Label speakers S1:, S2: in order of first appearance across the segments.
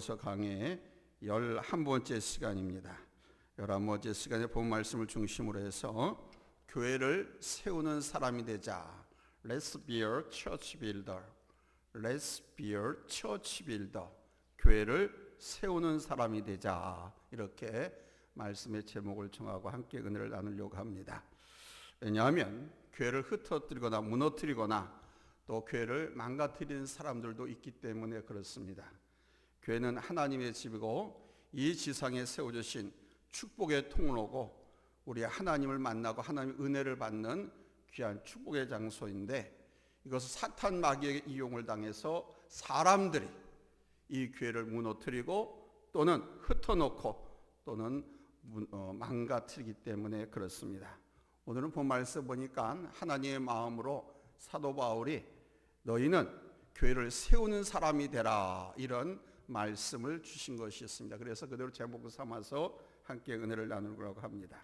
S1: 서 강의 11번째 시간입니다. 11번째 시간에 본 말씀을 중심으로 해서 교회를 세우는 사람이 되자. Let's be a church builder. Let's be a church builder. 교회를 세우는 사람이 되자. 이렇게 말씀의 제목을 정하고 함께 은혜를 나누려고 합니다. 왜냐하면 교회를 흩어뜨리거나 무너뜨리거나 또 교회를 망가뜨리는 사람들도 있기 때문에 그렇습니다. 교회는 하나님의 집이고 이 지상에 세워주신 축복의 통로고 우리 하나님을 만나고 하나님의 은혜를 받는 귀한 축복의 장소인데, 이것을 사탄 마귀에게 이용을 당해서 사람들이 이 교회를 무너뜨리고 또는 흩어놓고 또는 망가뜨리기 때문에 그렇습니다. 오늘은 본 말씀 보니까 하나님의 마음으로 사도 바울이 너희는 교회를 세우는 사람이 되라, 이런 말씀을 주신 것이 있습니다. 그래서 그대로 제목을 삼아서 함께 은혜를 나누려고 합니다.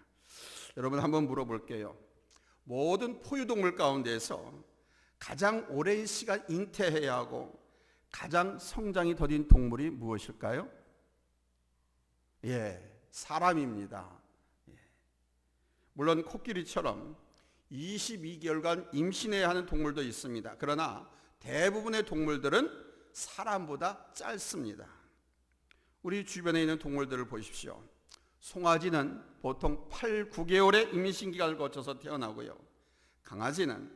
S1: 여러분, 한번 물어볼게요. 모든 포유동물 가운데서 가장 오랜 시간 잉태해야 하고 가장 성장이 더딘 동물이 무엇일까요? 사람입니다. 물론 코끼리처럼 22개월간 임신해야 하는 동물도 있습니다. 그러나 대부분의 동물들은 사람보다 짧습니다. 우리 주변에 있는 동물들을 보십시오. 송아지는 보통 8, 9개월의 임신기간을 거쳐서 태어나고요. 강아지는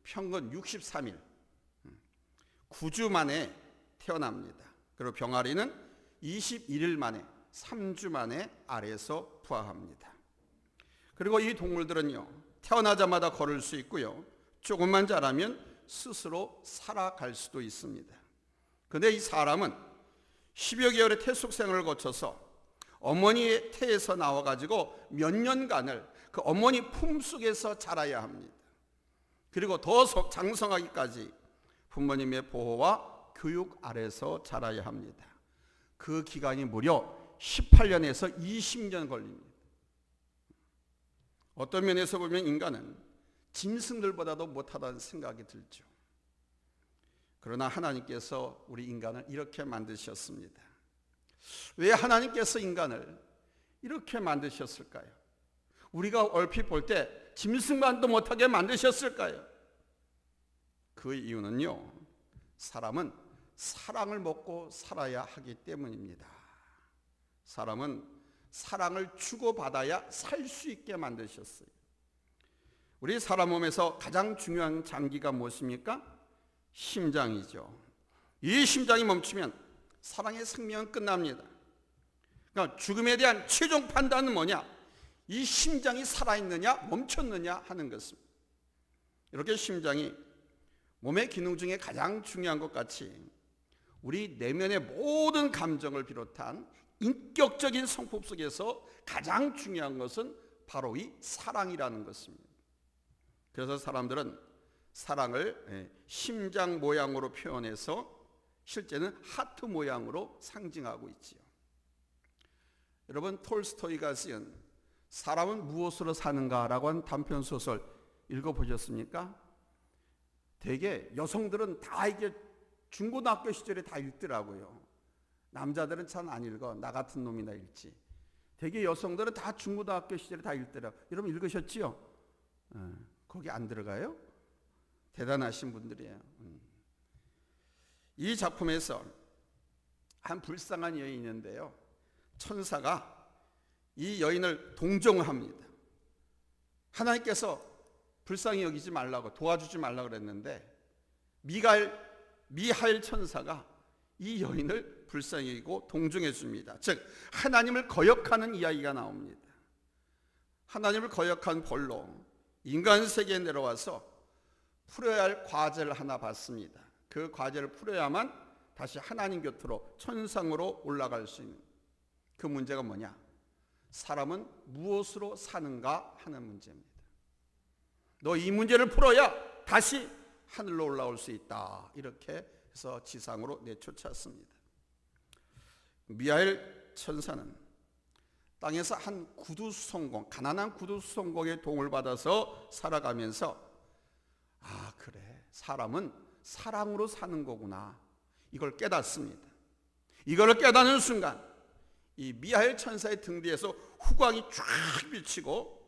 S1: 평균 63일, 9주 만에 태어납니다. 그리고 병아리는 21일 만에, 3주 만에 알에서 부화합니다. 그리고 이 동물들은요, 태어나자마자 걸을 수 있고요, 조금만 자라면 스스로 살아갈 수도 있습니다. 그런데 이 사람은 10여 개월의 태숙 생활을 거쳐서 어머니의 태에서 나와가지고 몇 년간을 그 어머니 품속에서 자라야 합니다. 그리고 더 장성하기까지 부모님의 보호와 교육 아래서 자라야 합니다. 그 기간이 무려 18년에서 20년 걸립니다. 어떤 면에서 보면 인간은 짐승들보다도 못하다는 생각이 들죠. 그러나 하나님께서 우리 인간을 이렇게 만드셨습니다. 왜 하나님께서 인간을 이렇게 만드셨을까요? 우리가 얼핏 볼 때 짐승만도 못하게 만드셨을까요? 그 이유는요, 사람은 사랑을 먹고 살아야 하기 때문입니다. 사람은 사랑을 주고받아야 살 수 있게 만드셨어요. 우리 사람 몸에서 가장 중요한 장기가 무엇입니까? 심장이죠. 이 심장이 멈추면 사랑의 생명은 끝납니다. 그러니까 죽음에 대한 최종 판단은 뭐냐? 이 심장이 살아있느냐 멈췄느냐 하는 것입니다. 이렇게 심장이 몸의 기능 중에 가장 중요한 것 같이 우리 내면의 모든 감정을 비롯한 인격적인 성품 속에서 가장 중요한 것은 바로 이 사랑이라는 것입니다. 그래서 사람들은 사랑을 심장 모양으로 표현해서 실제는 하트 모양으로 상징하고 있지요. 여러분, 톨스토이가 쓰인 사람은 무엇으로 사는가라고 한 단편소설 읽어보셨습니까? 대개 여성들은 다 이게 중고등학교 시절에 다 읽더라고요. 남자들은 잘 안 읽어. 나 같은 놈이나 읽지. 대개 여성들은 다 중고등학교 시절에 다 읽더라고요. 여러분 읽으셨지요? 거기 안 들어가요? 대단하신 분들이에요. 이 작품에서 한 불쌍한 여인이 있는데요, 천사가 이 여인을 동정합니다. 하나님께서 불쌍히 여기지 말라고, 도와주지 말라고 그랬는데 미하엘 천사가 이 여인을 불쌍히 여기고 동정해 줍니다. 즉 하나님을 거역하는 이야기가 나옵니다. 하나님을 거역한 벌로 인간 세계에 내려와서 풀어야 할 과제를 하나 받습니다. 그 과제를 풀어야만 다시 하나님 곁으로 천상으로 올라갈 수 있는, 그 문제가 뭐냐? 사람은 무엇으로 사는가 하는 문제입니다. 너 이 문제를 풀어야 다시 하늘로 올라올 수 있다. 이렇게 해서 지상으로 내쫓았습니다. 미하엘 천사는 땅에서 한 구두수송공, 가난한 구두수송공의 도움을 받아서 살아가면서 그래, 사람은 사랑으로 사는 거구나, 이걸 깨닫습니다. 이거를 깨닫는 순간 이 미하엘 천사의 등 뒤에서 후광이 쫙 비치고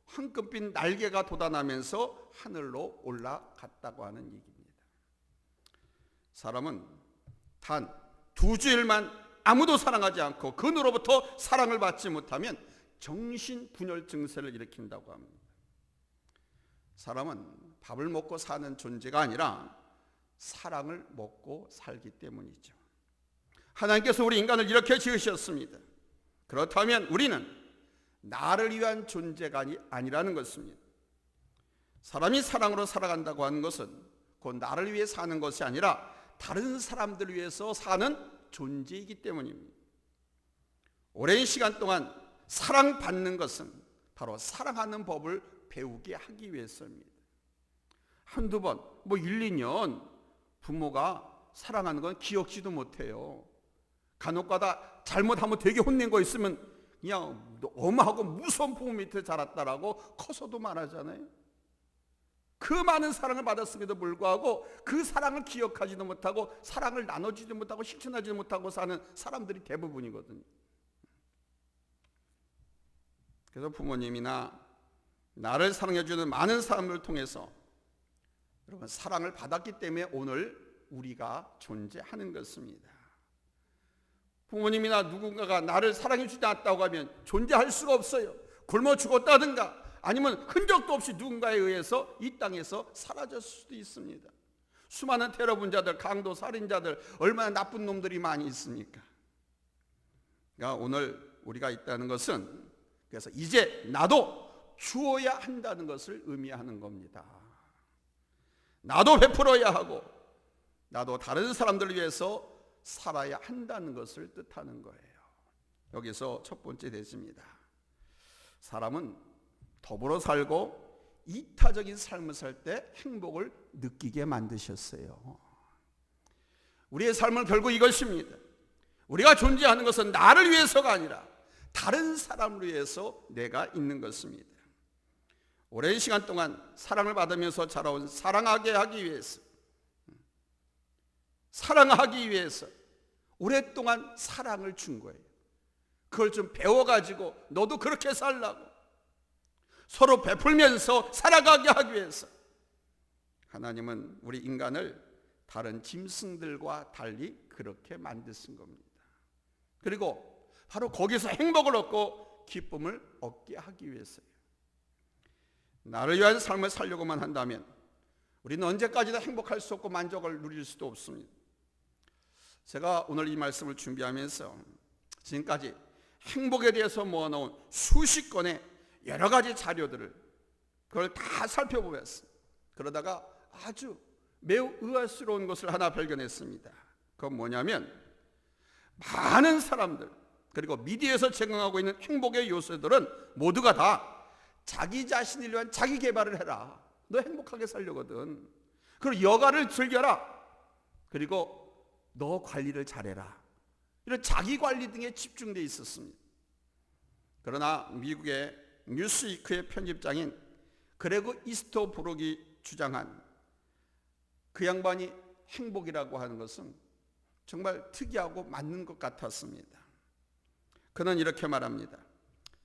S1: 황금빛 날개가 돋아나면서 하늘로 올라갔다고 하는 얘기입니다. 사람은 단 2주일만 아무도 사랑하지 않고 그누로부터 사랑을 받지 못하면 정신분열 증세를 일으킨다고 합니다. 사람은 밥을 먹고 사는 존재가 아니라 사랑을 먹고 살기 때문이죠. 하나님께서 우리 인간을 이렇게 지으셨습니다. 그렇다면 우리는 나를 위한 존재가 아니라는 것입니다. 사람이 사랑으로 살아간다고 하는 것은 곧 나를 위해 사는 것이 아니라 다른 사람들을 위해서 사는 존재이기 때문입니다. 오랜 시간 동안 사랑받는 것은 바로 사랑하는 법을 배우게 하기 위해서입니다. 한두 번, 1, 2년 부모가 사랑하는 건 기억지도 못해요. 간혹가다 잘못하면 되게 혼낸 거 있으면 그냥 엄하고 무서운 부모 밑에 자랐다라고 커서도 말하잖아요. 그 많은 사랑을 받았음에도 불구하고 그 사랑을 기억하지도 못하고 사랑을 나눠주지도 못하고 실천하지도 못하고 사는 사람들이 대부분이거든요. 그래서 부모님이나 나를 사랑해주는 많은 사람들을 통해서 여러분 사랑을 받았기 때문에 오늘 우리가 존재하는 것입니다. 부모님이나 누군가가 나를 사랑해주지 않았다고 하면 존재할 수가 없어요. 굶어 죽었다든가 아니면 흔적도 없이 누군가에 의해서 이 땅에서 사라졌을 수도 있습니다. 수많은 테러 분자들, 강도 살인자들, 얼마나 나쁜 놈들이 많이 있습니까? 그러니까 오늘 우리가 있다는 것은 그래서 이제 나도 주어야 한다는 것을 의미하는 겁니다. 나도 베풀어야 하고 나도 다른 사람들을 위해서 살아야 한다는 것을 뜻하는 거예요. 여기서 첫 번째 대지입니다. 사람은 더불어 살고 이타적인 삶을 살 때 행복을 느끼게 만드셨어요. 우리의 삶은 결국 이것입니다. 우리가 존재하는 것은 나를 위해서가 아니라 다른 사람을 위해서 내가 있는 것입니다. 오랜 시간 동안 사랑을 받으면서 자라온 사랑하게 하기 위해서 오랫동안 사랑을 준 거예요. 그걸 좀 배워가지고 너도 그렇게 살라고 서로 베풀면서 살아가게 하기 위해서 하나님은 우리 인간을 다른 짐승들과 달리 그렇게 만드신 겁니다. 그리고 바로 거기서 행복을 얻고 기쁨을 얻게 하기 위해서요. 나를 위한 삶을 살려고만 한다면 우리는 언제까지나 행복할 수 없고 만족을 누릴 수도 없습니다. 제가 오늘 이 말씀을 준비하면서 지금까지 행복에 대해서 모아놓은 수십 건의 여러 가지 자료들을 그걸 다 살펴보았어요. 그러다가 아주 매우 의아스러운 것을 하나 발견했습니다. 그건 뭐냐면 많은 사람들 그리고 미디어에서 제공하고 있는 행복의 요소들은 모두가 다 자기 자신을 위한 자기 개발을 해라. 너 행복하게 살려거든. 그리고 여가를 즐겨라. 그리고 너 관리를 잘해라. 이런 자기 관리 등에 집중되어 있었습니다. 그러나 미국의 뉴스위크의 편집장인 그레그 이스터브룩이 주장한 그 양반이 행복이라고 하는 것은 정말 특이하고 맞는 것 같았습니다. 그는 이렇게 말합니다.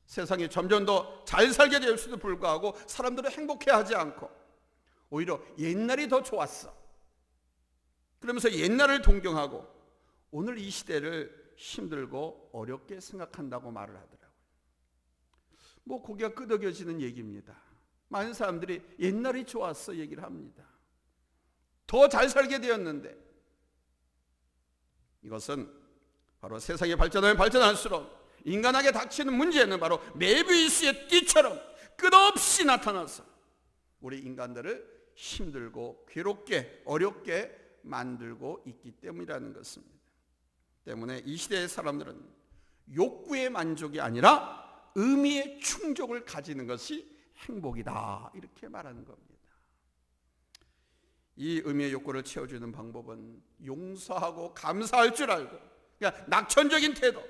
S1: 세상이 점점 더 잘 살게 될 수도 불구하고 사람들은 행복해하지 않고 오히려 옛날이 더 좋았어. 그러면서 옛날을 동경하고 오늘 이 시대를 힘들고 어렵게 생각한다고 말을 하더라고요. 고개가 끄덕여지는 얘기입니다. 많은 사람들이 옛날이 좋았어 얘기를 합니다. 더 잘 살게 되었는데 이것은 바로 세상이 발전하면 발전할수록 인간에게 닥치는 문제는 바로 메비우스의 띠처럼 끝없이 나타나서 우리 인간들을 힘들고 괴롭게 어렵게 만들고 있기 때문이라는 것입니다. 때문에 이 시대의 사람들은 욕구의 만족이 아니라 의미의 충족을 가지는 것이 행복이다 이렇게 말하는 겁니다. 이 의미의 욕구를 채워주는 방법은 용서하고 감사할 줄 알고 그러니까 낙천적인 태도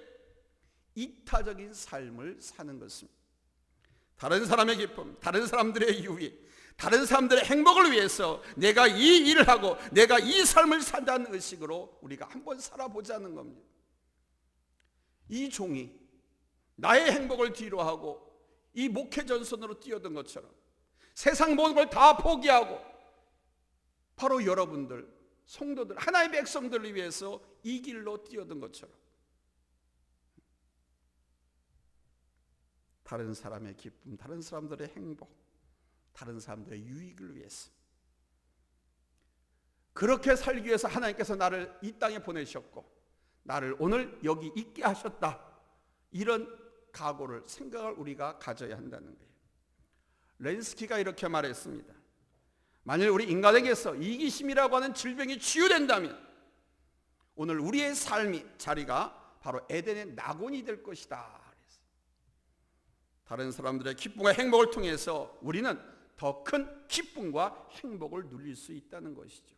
S1: 이타적인 삶을 사는 것입니다. 다른 사람의 기쁨, 다른 사람들의 유익, 다른 사람들의 행복을 위해서 내가 이 일을 하고 내가 이 삶을 산다는 의식으로 우리가 한번 살아보자는 겁니다. 이 종이 나의 행복을 뒤로하고 이 목회 전선으로 뛰어든 것처럼 세상 모든 걸 다 포기하고 바로 여러분들, 성도들, 하나님의 백성들을 위해서 이 길로 뛰어든 것처럼 다른 사람의 기쁨, 다른 사람들의 행복, 다른 사람들의 유익을 위해서 그렇게 살기 위해서 하나님께서 나를 이 땅에 보내셨고 나를 오늘 여기 있게 하셨다. 이런 각오를, 생각을 우리가 가져야 한다는 거예요. 렌스키가 이렇게 말했습니다. 만일 우리 인간에게서 이기심이라고 하는 질병이 치유된다면 오늘 우리의 삶이 자리가 바로 에덴의 낙원이 될 것이다. 다른 사람들의 기쁨과 행복을 통해서 우리는 더 큰 기쁨과 행복을 누릴 수 있다는 것이죠.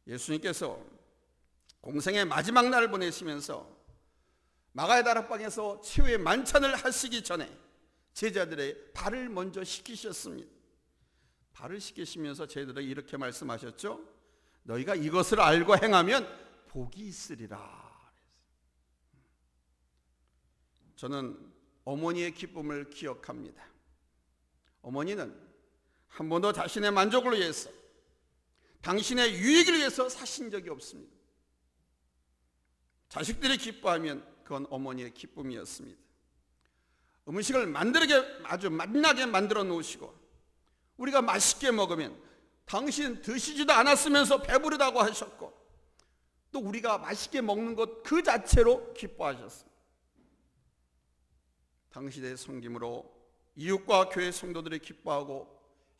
S1: 예수님께서 공생의 마지막 날을 보내시면서 마가의 다락방에서 최후의 만찬을 하시기 전에 제자들의 발을 먼저 씻기셨습니다. 발을 씻기시면서 제자들에게 이렇게 말씀하셨죠. 너희가 이것을 알고 행하면 복이 있으리라. 저는 어머니의 기쁨을 기억합니다. 어머니는 한 번도 자신의 만족을 위해서, 당신의 유익을 위해서 사신 적이 없습니다. 자식들이 기뻐하면 그건 어머니의 기쁨이었습니다. 음식을 만들게 아주 맛나게 만들어 놓으시고 우리가 맛있게 먹으면 당신 드시지도 않았으면서 배부르다고 하셨고 또 우리가 맛있게 먹는 것 그 자체로 기뻐하셨습니다. 당신의 섬김으로 이웃과 교회 성도들이 기뻐하고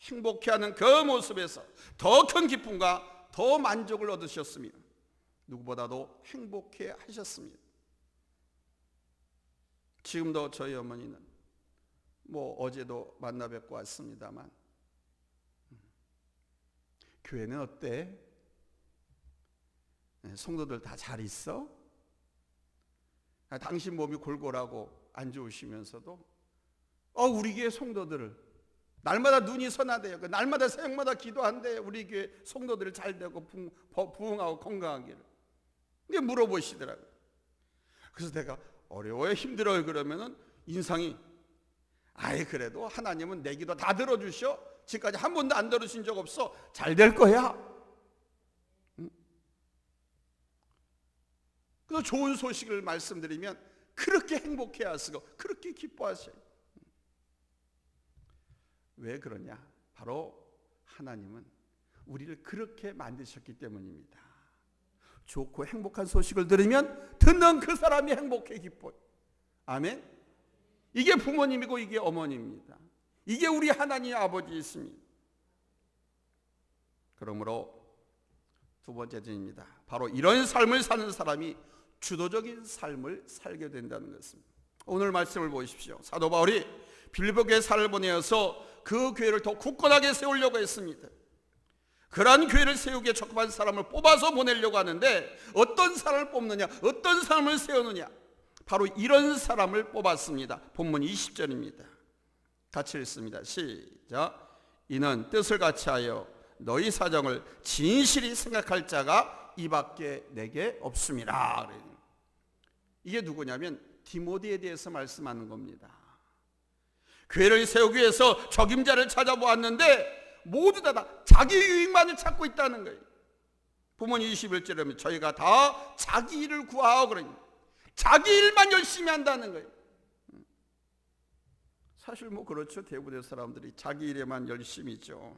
S1: 행복해하는 그 모습에서 더 큰 기쁨과 더 만족을 얻으셨습니다. 누구보다도 행복해 하셨습니다. 지금도 저희 어머니는 어제도 만나 뵙고 왔습니다만 교회는 어때? 성도들 다 잘 있어? 당신 몸이 골골하고 안 좋으시면서도 우리 교회 성도들을 날마다 눈이 선하대요. 날마다 새벽마다 기도한대. 우리 교회 성도들을 잘 되고 부흥하고 건강하기를. 이게 물어보시더라고요. 그래서 내가 어려워요, 힘들어요 그러면은 인상이 그래도 하나님은 내 기도 다 들어주셔. 지금까지 한 번도 안 들어주신 적 없어. 잘 될 거야. 그래서 좋은 소식을 말씀드리면 그렇게 행복해하시고 그렇게 기뻐하셔요. 왜 그러냐? 바로 하나님은 우리를 그렇게 만드셨기 때문입니다. 좋고 행복한 소식을 들으면 듣는 그 사람이 행복해 기뻐요. 아멘. 이게 부모님이고 이게 어머니입니다. 이게 우리 하나님의 아버지이십니다. 그러므로 두 번째 점입니다. 바로 이런 삶을 사는 사람이 주도적인 삶을 살게 된다는 것입니다. 오늘 말씀을 보십시오. 사도 바울이 빌립보 교회사를 보내어서 그 교회를 더 굳건하게 세우려고 했습니다. 그러한 교회를 세우기에 적합한 사람을 뽑아서 보내려고 하는데 어떤 사람을 뽑느냐, 어떤 사람을 세우느냐, 바로 이런 사람을 뽑았습니다. 본문 20절입니다. 같이 읽습니다. 시작. 이는 뜻을 같이 하여 너희 사정을 진실히 생각할 자가 이밖에 내게 없음이라. 이게 누구냐면 디모데에 대해서 말씀하는 겁니다. 교회를 세우기 위해서 적임자를 찾아보았는데 모두 다 자기 유익만을 찾고 있다는 거예요. 본문 21절에 보면 저희가 다 자기 일을 구하고 그러니 자기 일만 열심히 한다는 거예요. 사실 그렇죠. 대부분의 사람들이 자기 일에만 열심히 있죠.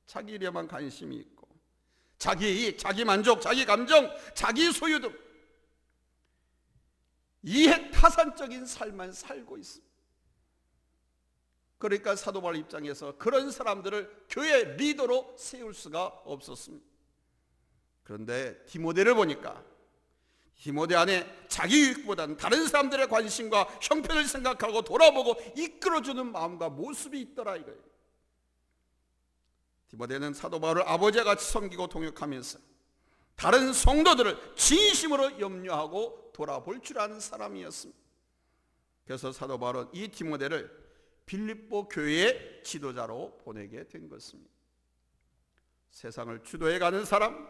S1: 자기 일에만 관심이 있고 자기 이익, 자기 만족, 자기 감정, 자기 소유 등 이해타산적인 삶만 살고 있습니다. 그러니까 사도 바울 입장에서 그런 사람들을 교회 리더로 세울 수가 없었습니다. 그런데 디모데를 보니까 디모데 안에 자기 유익보다는 다른 사람들의 관심과 형편을 생각하고 돌아보고 이끌어주는 마음과 모습이 있더라 이거예요. 디모데는 사도 바울을 아버지와 같이 섬기고 동역하면서 다른 성도들을 진심으로 염려하고 돌아볼 줄 아는 사람이었습니다. 그래서 사도 바울은 이 디모데를 빌립보 교회의 지도자로 보내게 된 것입니다. 세상을 주도해가는 사람,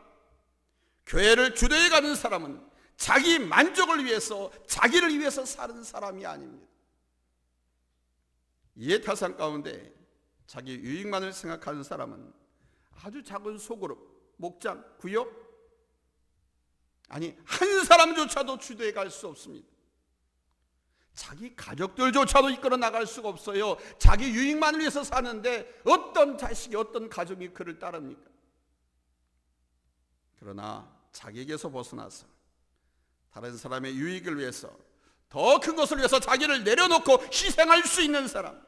S1: 교회를 주도해가는 사람은 자기 만족을 위해서, 자기를 위해서 사는 사람이 아닙니다. 이해 타산 가운데 자기 유익만을 생각하는 사람은 아주 작은 소그룹, 목장, 구역, 아니 한 사람조차도 주도해 갈 수 없습니다. 자기 가족들조차도 이끌어 나갈 수가 없어요. 자기 유익만을 위해서 사는데 어떤 자식이, 어떤 가족이 그를 따릅니까? 그러나 자기에게서 벗어나서 다른 사람의 유익을 위해서, 더 큰 것을 위해서 자기를 내려놓고 희생할 수 있는 사람,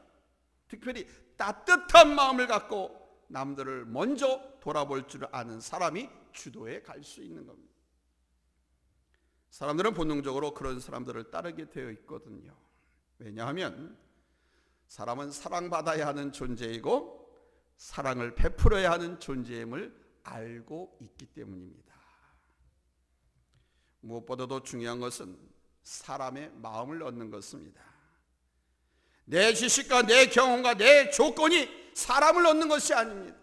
S1: 특별히 따뜻한 마음을 갖고 남들을 먼저 돌아볼 줄 아는 사람이 주도해 갈 수 있는 겁니다. 사람들은 본능적으로 그런 사람들을 따르게 되어 있거든요. 왜냐하면 사람은 사랑받아야 하는 존재이고 사랑을 베풀어야 하는 존재임을 알고 있기 때문입니다. 무엇보다도 중요한 것은 사람의 마음을 얻는 것입니다. 내 지식과 내 경험과 내 조건이 사람을 얻는 것이 아닙니다.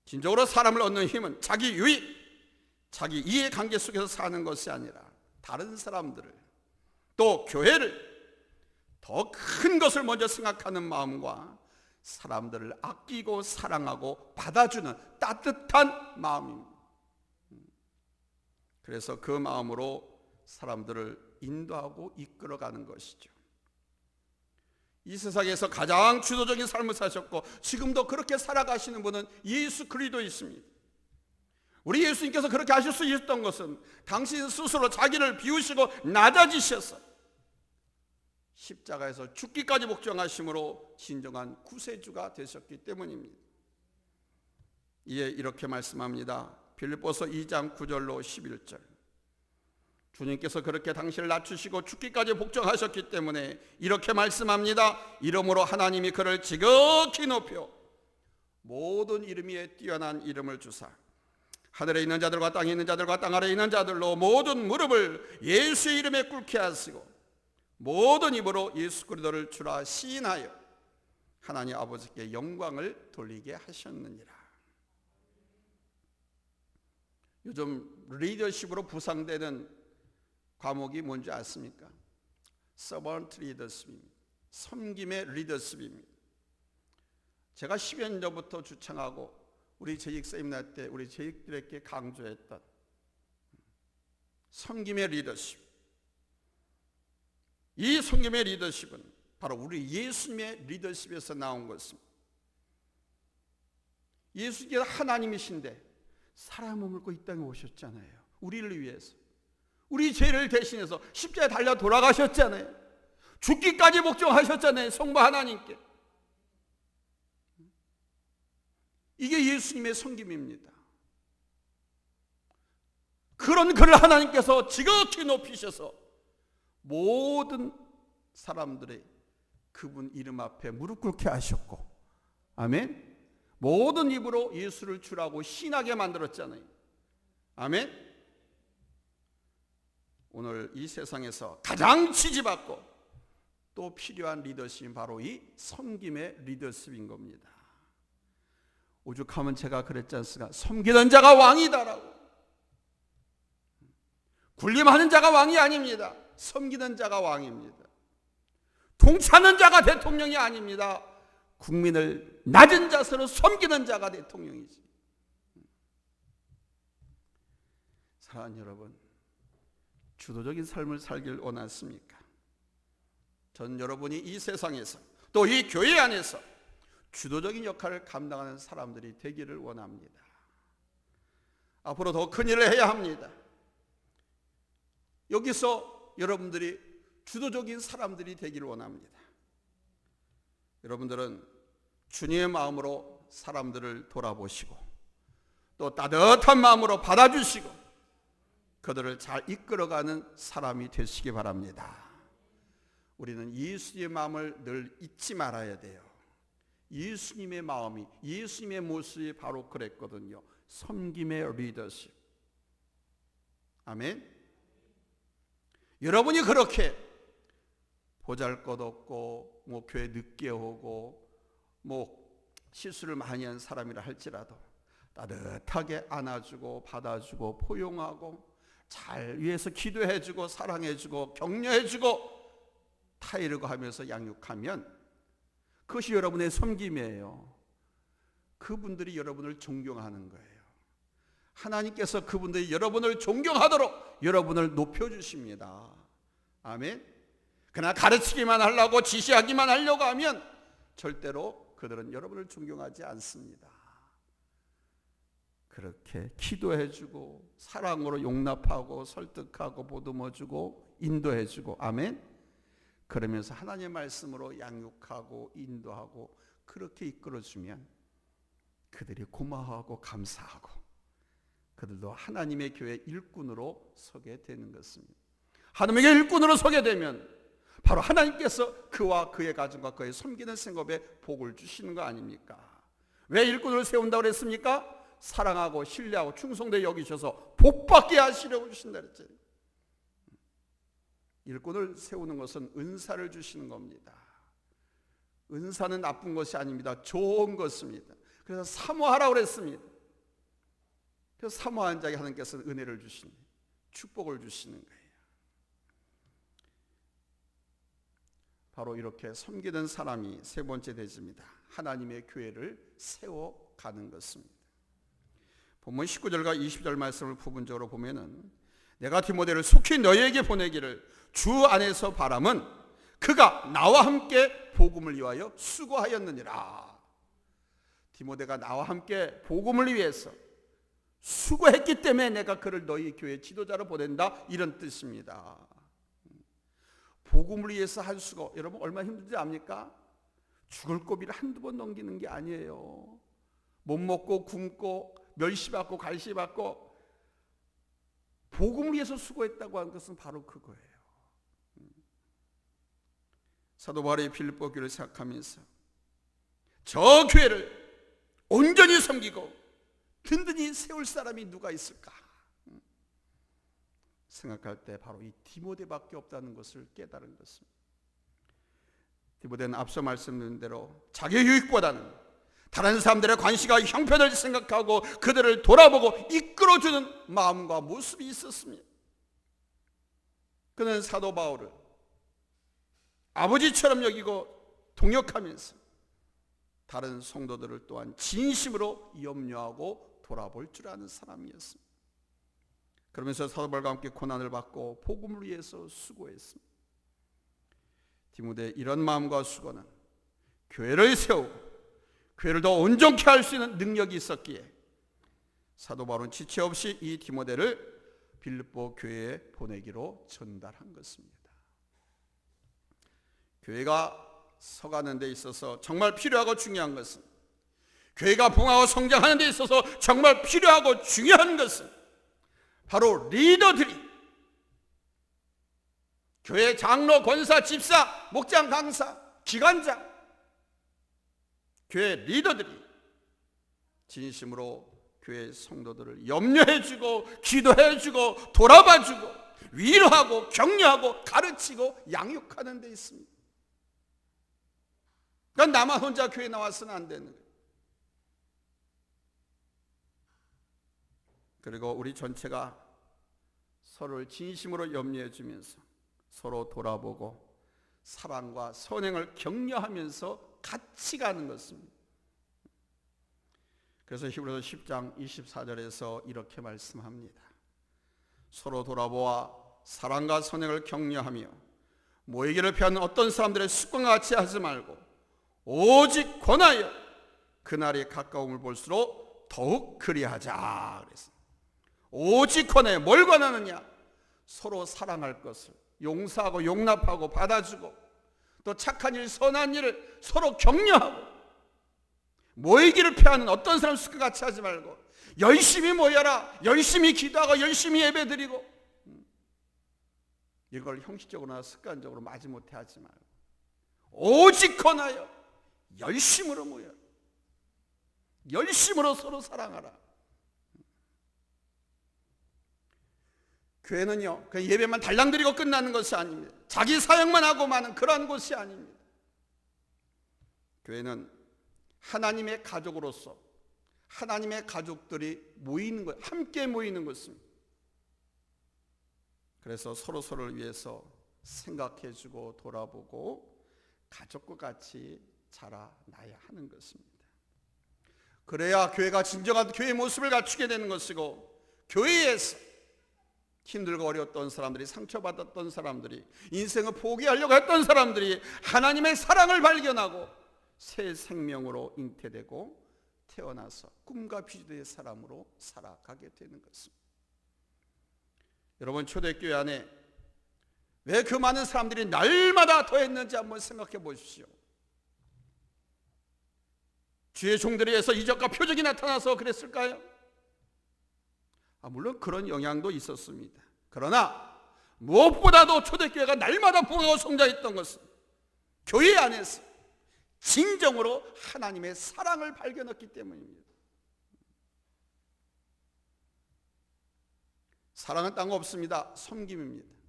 S1: 진정으로 사람을 얻는 힘은 자기 유익, 자기 이해관계 속에서 사는 것이 아니라 다른 사람들을, 또 교회를 더 큰 것을 먼저 생각하는 마음과 사람들을 아끼고 사랑하고 받아주는 따뜻한 마음입니다. 그래서 그 마음으로 사람들을 인도하고 이끌어가는 것이죠. 이 세상에서 가장 주도적인 삶을 사셨고 지금도 그렇게 살아가시는 분은 예수 그리스도이십니다. 우리 예수님께서 그렇게 하실 수 있었던 것은 당신 스스로 자기를 비우시고 낮아지셔서 십자가에서 죽기까지 복종하심으로 진정한 구세주가 되셨기 때문입니다. 이에 이렇게 말씀합니다. 빌립보서 2장 9절로 11절. 주님께서 그렇게 당신을 낮추시고 죽기까지 복종하셨기 때문에 이렇게 말씀합니다. 이러므로 하나님이 그를 지극히 높여 모든 이름 위에 뛰어난 이름을 주사 하늘에 있는 자들과 땅에 있는 자들과 땅 아래에 있는 자들로 모든 무릎을 예수의 이름에 꿇게 하시고 모든 입으로 예수 그리스도를 주라 시인하여 하나님 아버지께 영광을 돌리게 하셨느니라. 요즘 리더십으로 부상되는 과목이 뭔지 아십니까? 서번트 리더십입니다. 섬김의 리더십입니다. 제가 10여 년 전부터 주창하고 우리 재직 세미나 때 우리 재직들에게 강조했던 섬김의 리더십. 이 섬김의 리더십은 바로 우리 예수님의 리더십에서 나온 것입니다. 예수께서 하나님이신데 사람 몸을 입고 이 땅에 오셨잖아요. 우리를 위해서. 우리 죄를 대신해서 십자가에 달려 돌아가셨잖아요. 죽기까지 복종하셨잖아요. 성부 하나님께. 이게 예수님의 섬김입니다. 그런 그를 하나님께서 지극히 높이셔서 모든 사람들의 그분 이름 앞에 무릎 꿇게 하셨고, 아멘. 모든 입으로 예수를 주라고 신하게 만들었잖아요. 아멘. 오늘 이 세상에서 가장 지지받고 또 필요한 리더십이 바로 이 섬김의 리더십인 겁니다. 오죽하면 제가 그랬지 않습니까? 섬기는 자가 왕이다라고. 군림하는 자가 왕이 아닙니다. 섬기는 자가 왕입니다. 통치하는 자가 대통령이 아닙니다. 국민을 낮은 자세로 섬기는 자가 대통령이지. 사랑하는 여러분, 주도적인 삶을 살길 원하십니까? 전 여러분이 이 세상에서 또 이 교회 안에서 주도적인 역할을 감당하는 사람들이 되기를 원합니다. 앞으로 더 큰 일을 해야 합니다. 여기서 여러분들이 주도적인 사람들이 되기를 원합니다. 여러분들은 주님의 마음으로 사람들을 돌아보시고 또 따뜻한 마음으로 받아주시고 그들을 잘 이끌어가는 사람이 되시기 바랍니다. 우리는 예수님의 마음을 늘 잊지 말아야 돼요. 예수님의 마음이, 예수님의 모습이 바로 그랬거든요. 섬김의 리더십. 아멘. 여러분이 그렇게 보잘것없고 교회 늦게 오고 실수를 많이 한 사람이라 할지라도 따뜻하게 안아주고 받아주고 포용하고 잘 위해서 기도해주고 사랑해주고 격려해주고 타이르고 하면서 양육하면 그것이 여러분의 섬김이에요. 그분들이 여러분을 존경하는 거예요. 하나님께서 그분들이 여러분을 존경하도록 여러분을 높여주십니다. 아멘. 그러나 가르치기만 하려고 지시하기만 하려고 하면 절대로 그들은 여러분을 존경하지 않습니다. 그렇게 기도해주고 사랑으로 용납하고 설득하고 보듬어주고 인도해주고 아멘. 그러면서 하나님의 말씀으로 양육하고 인도하고 그렇게 이끌어주면 그들이 고마워하고 감사하고 그들도 하나님의 교회 일꾼으로 서게 되는 것입니다. 하나님의 일꾼으로 서게 되면 바로 하나님께서 그와 그의 가정과 그의 섬기는 생업에 복을 주시는 거 아닙니까? 왜 일꾼을 세운다고 그랬습니까? 사랑하고 신뢰하고 충성되게 여기셔서 복받게 하시려고 주신다 그랬죠. 일꾼을 세우는 것은 은사를 주시는 겁니다. 은사는 나쁜 것이 아닙니다. 좋은 것입니다. 그래서 사모하라고 그랬습니다. 그래서 사모하는 자에게 하나님께서는 은혜를 주시는, 축복을 주시는 거예요. 바로 이렇게 섬기는 사람이 세 번째 대지입니다. 하나님의 교회를 세워가는 것입니다. 본문 19절과 20절 말씀을 부분적으로 보면은 내가 디모데를 속히 너희에게 보내기를 주 안에서 바람은 그가 나와 함께 복음을 위하여 수고하였느니라. 디모데가 나와 함께 복음을 위해서 수고했기 때문에 내가 그를 너희 교회 지도자로 보낸다, 이런 뜻입니다. 복음을 위해서 할 수고, 여러분 얼마나 힘든지 압니까? 죽을 고비를 한두 번 넘기는 게 아니에요. 못 먹고 굶고 멸시받고 갈시받고 복음을 위해서 수고했다고 하는 것은 바로 그거예요. 사도 바울이 빌립보 교회를 생각하면서 저 교회를 온전히 섬기고 든든히 세울 사람이 누가 있을까 생각할 때 바로 이 디모데밖에 없다는 것을 깨달은 것입니다. 디모데는 앞서 말씀드린 대로 자기 유익보다는 다른 사람들의 관심과 형편을 생각하고 그들을 돌아보고 이끌어주는 마음과 모습이 있었습니다. 그는 사도 바울을 아버지처럼 여기고 동역하면서 다른 성도들을 또한 진심으로 염려하고 돌아볼 줄 아는 사람이었습니다. 그러면서 사도 바울과 함께 고난을 받고 복음을 위해서 수고했습니다. 디모데의 이런 마음과 수고는 교회를 세우고 교회를 더 온전케 할 수 있는 능력이 있었기에 사도 바울은 지체 없이 이 디모데를 빌립보 교회에 보내기로 전달한 것입니다. 교회가 서가는 데 있어서 정말 필요하고 중요한 것은, 교회가 부흥하고 성장하는 데 있어서 정말 필요하고 중요한 것은 바로 리더들이, 교회 장로, 권사, 집사, 목장, 강사, 기관장, 교회 리더들이 진심으로 교회 성도들을 염려해주고 기도해주고 돌아봐주고 위로하고 격려하고 가르치고 양육하는 데 있습니다. 그러니까 나만 혼자 교회 나와서는 안 되는 거예요. 그리고 우리 전체가 서로를 진심으로 염려해주면서 서로 돌아보고 사랑과 선행을 격려하면서 같이 가는 것입니다. 그래서 히브리서 10장 24절에서 이렇게 말씀합니다. 서로 돌아보아 사랑과 선행을 격려하며 모이기를 피하는 어떤 사람들의 습관과 같이 하지 말고 오직 권하여 그날이 가까움을 볼수록 더욱 그리하자. 그래서 오직 권하여, 뭘 권하느냐? 서로 사랑할 것을, 용서하고 용납하고 받아주고 또 착한 일, 선한 일을 서로 격려하고 모이기를 피하는 어떤 사람 습관 같이 하지 말고 열심히 모여라, 열심히 기도하고 열심히 예배드리고, 이걸 형식적으로나 습관적으로 마지못해 하지 말고 오직 권하여 열심으로 모여라, 열심으로 서로 사랑하라. 교회는요, 그냥 예배만 달랑 드리고 끝나는 것이 아닙니다. 자기 사역만 하고 마는 그러한 곳이 아닙니다. 교회는 하나님의 가족으로서 하나님의 가족들이 모이는 것, 함께 모이는 것입니다. 그래서 서로서로를 위해서 생각해주고 돌아보고 가족과 같이 자라나야 하는 것입니다. 그래야 교회가 진정한 교회의 모습을 갖추게 되는 것이고, 교회에서 힘들고 어려웠던 사람들이, 상처받았던 사람들이, 인생을 포기하려고 했던 사람들이 하나님의 사랑을 발견하고 새 생명으로 잉태되고 태어나서 꿈과 비전의 사람으로 살아가게 되는 것입니다. 여러분, 초대교회 안에 왜 그 많은 사람들이 날마다 더했는지 한번 생각해 보십시오. 주의 종들에 의해서 이적과 표적이 나타나서 그랬을까요? 물론 그런 영향도 있었습니다. 그러나 무엇보다도 초대교회가 날마다 부흥하고 성장했던 것은 교회 안에서 진정으로 하나님의 사랑을 발견했기 때문입니다. 사랑은 딴 거 없습니다. 섬김입니다.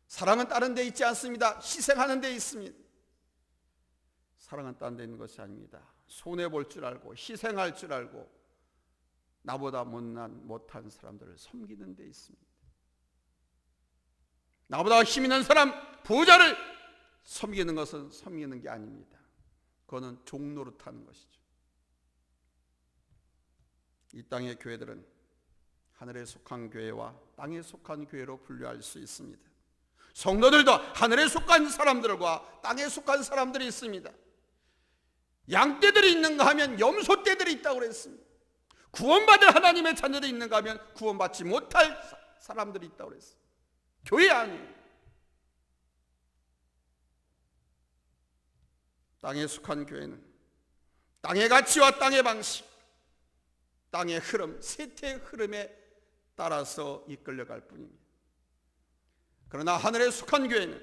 S1: 사랑은 다른 데 있지 않습니다. 희생하는 데 있습니다. 사랑은 딴 데 있는 것이 아닙니다. 손해볼 줄 알고 희생할 줄 알고 나보다 못한 사람들을 섬기는 데 있습니다. 나보다 힘 있는 사람, 부자를 섬기는 것은 섬기는 게 아닙니다. 그거는 종노릇하는 것이죠. 이 땅의 교회들은 하늘에 속한 교회와 땅에 속한 교회로 분류할 수 있습니다. 성도들도 하늘에 속한 사람들과 땅에 속한 사람들이 있습니다. 양떼들이 있는가 하면 염소떼들이 있다고 그랬습니다. 구원받을 하나님의 자녀들이 있는가 하면 구원받지 못할 사람들이 있다고 그랬어요. 교회 아니에요. 땅에 속한 교회는 땅의 가치와 땅의 방식, 땅의 흐름, 세태의 흐름에 따라서 이끌려갈 뿐입니다. 그러나 하늘에 속한 교회는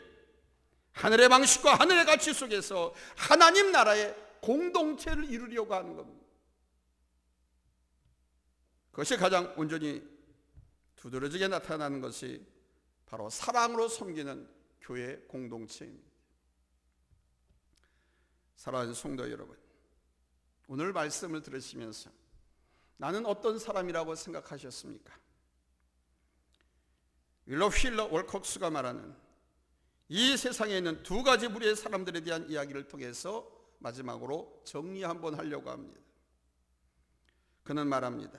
S1: 하늘의 방식과 하늘의 가치 속에서 하나님 나라의 공동체를 이루려고 하는 겁니다. 그것이 가장 온전히 두드러지게 나타나는 것이 바로 사랑으로 섬기는 교회 공동체입니다. 사랑하는 성도 여러분, 오늘 말씀을 들으시면서 나는 어떤 사람이라고 생각하셨습니까? 윌러 휠러 월콕스가 말하는 이 세상에 있는 두 가지 부류의 사람들에 대한 이야기를 통해서 마지막으로 정리 한번 하려고 합니다. 그는 말합니다.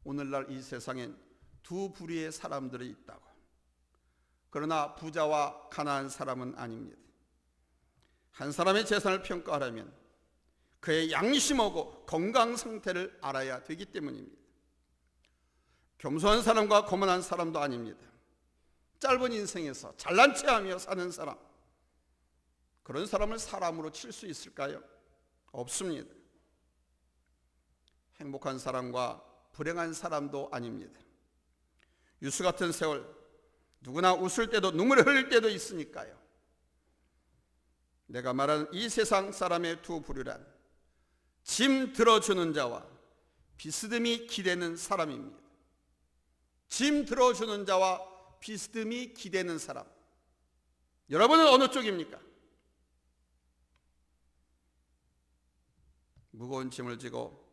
S1: 오늘날 이 세상엔 두 부류의 사람들이 있다고. 그러나 부자와 가난한 사람은 아닙니다. 한 사람의 재산을 평가하려면 그의 양심하고 건강 상태를 알아야 되기 때문입니다. 겸손한 사람과 거만한 사람도 아닙니다. 짧은 인생에서 잘난 체하며 사는 사람, 그런 사람을 사람으로 칠 수 있을까요? 없습니다. 행복한 사람과 불행한 사람도 아닙니다. 유수 같은 세월, 누구나 웃을 때도 눈물을 흘릴 때도 있으니까요. 내가 말하는 이 세상 사람의 두 부류란 짐 들어주는 자와 비스듬히 기대는 사람입니다. 짐 들어주는 자와 비스듬히 기대는 사람. 여러분은 어느 쪽입니까? 무거운 짐을 지고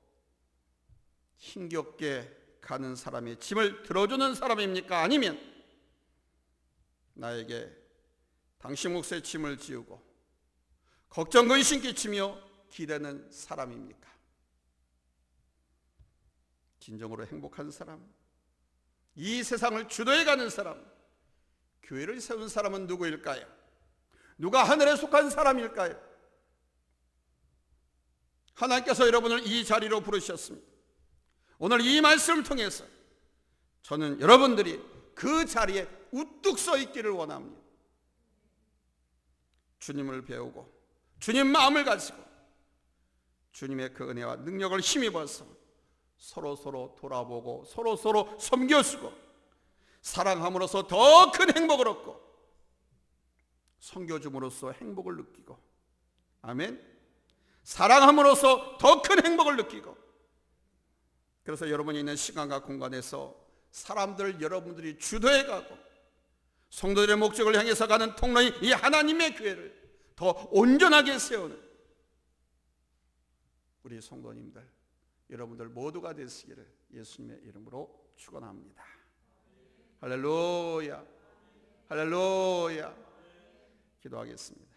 S1: 힘겹게 가는 사람의 짐을 들어주는 사람입니까? 아니면 나에게 당신 몫의 짐을 지우고 걱정 근심 끼치며 기대는 사람입니까? 진정으로 행복한 사람, 이 세상을 주도해가는 사람, 교회를 세운 사람은 누구일까요? 누가 하늘에 속한 사람일까요? 하나님께서 여러분을 이 자리로 부르셨습니다. 오늘 이 말씀을 통해서 저는 여러분들이 그 자리에 우뚝 서 있기를 원합니다. 주님을 배우고 주님 마음을 가지고 주님의 그 은혜와 능력을 힘입어서 서로 돌아보고 서로 섬겨주고 사랑함으로써 더 큰 행복을 얻고 섬겨줌으로써 행복을 느끼고, 아멘. 사랑함으로써 더 큰 행복을 느끼고, 그래서 여러분이 있는 시간과 공간에서 사람들 여러분들이 주도해가고 성도들의 목적을 향해서 가는 통로인 이 하나님의 교회를 더 온전하게 세우는 우리 성도님들 여러분들 모두가 되시기를 예수님의 이름으로 축원합니다. 할렐루야. 할렐루야. 기도하겠습니다.